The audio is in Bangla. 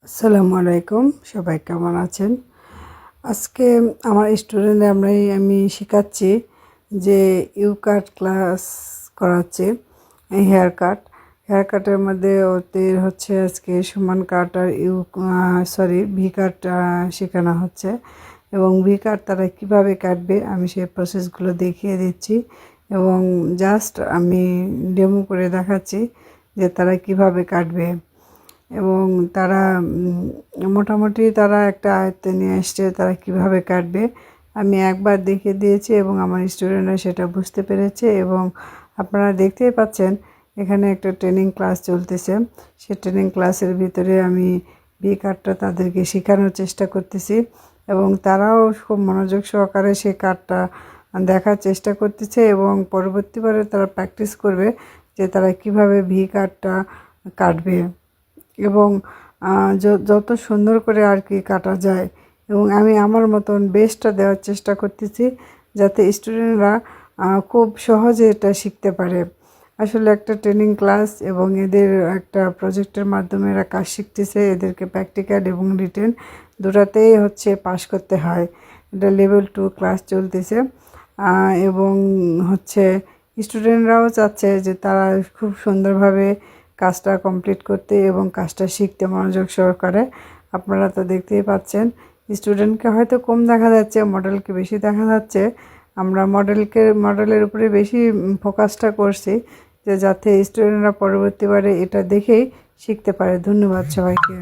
আসসালামু আলাইকুম, সবাই কেমন আছেন? আজকে আমার স্টুডেন্ট আমি শেখাচ্ছি যে ইউ কাট ক্লাস করাচ্ছি। হেয়ার কাটের মধ্যে ওদের হচ্ছে আজকে সমান কাট আর ভি কাট শেখানো হচ্ছে এবং ভি কাট তারা কীভাবে কাটবে আমি সেই প্রসেসগুলো দেখিয়ে দিচ্ছি এবং জাস্ট আমি ডেমো করে দেখাচ্ছি যে তারা কিভাবে কাটবে এবং তারা মোটামুটি তারা একটা আয়ত্তে নিয়ে এসছে তারা কিভাবে কাটবে আমি একবার দেখিয়ে দিয়েছি এবং আমার স্টুডেন্টরা সেটা বুঝতে পেরেছে এবং আপনারা দেখতেই পাচ্ছেন এখানে একটা ট্রেনিং ক্লাস চলতেছে। সেই ট্রেনিং ক্লাসের ভিতরে আমি ভি কাটটা তাদেরকে শেখানোর চেষ্টা করতেছি এবং তারাও খুব মনোযোগ সহকারে সেই কাটটা দেখার চেষ্টা করতেছে এবং পরবর্তীবারে তারা প্র্যাকটিস করবে যে তারা কিভাবে ভি কাটটা কাটবে এবং যত সুন্দর করে আর কি কাটা যায় এবং আমি আমার মতন বেস্টটা দেওয়ার চেষ্টা করতেছি যাতে স্টুডেন্টরা খুব সহজে এটা শিখতে পারে। আসলে একটা ট্রেনিং ক্লাস এবং এদের একটা প্রজেক্টের মাধ্যমে এরা কাজ শিখতেছে, এদেরকে প্র্যাকটিক্যাল এবং রিটেন দুটাতেই হচ্ছে পাশ করতে হয়। এটা লেভেল 2 ক্লাস চলতেছে এবং হচ্ছে স্টুডেন্টরাও চাচ্ছে যে তারা খুব সুন্দরভাবে কাজটা কমপ্লিট করতে এবং কাজটা শিখতে মনোযোগ সহকারে। আপনারা তো দেখতেই পাচ্ছেন স্টুডেন্টকে হয়তো কম দেখা যাচ্ছে, মডেলকে বেশি দেখা যাচ্ছে। আমরা মডেলের উপরে বেশি ফোকাসটা করছি যে যাতে স্টুডেন্টরা পরবর্তীবারে এটা দেখেই শিখতে পারে। ধন্যবাদ সবাইকে।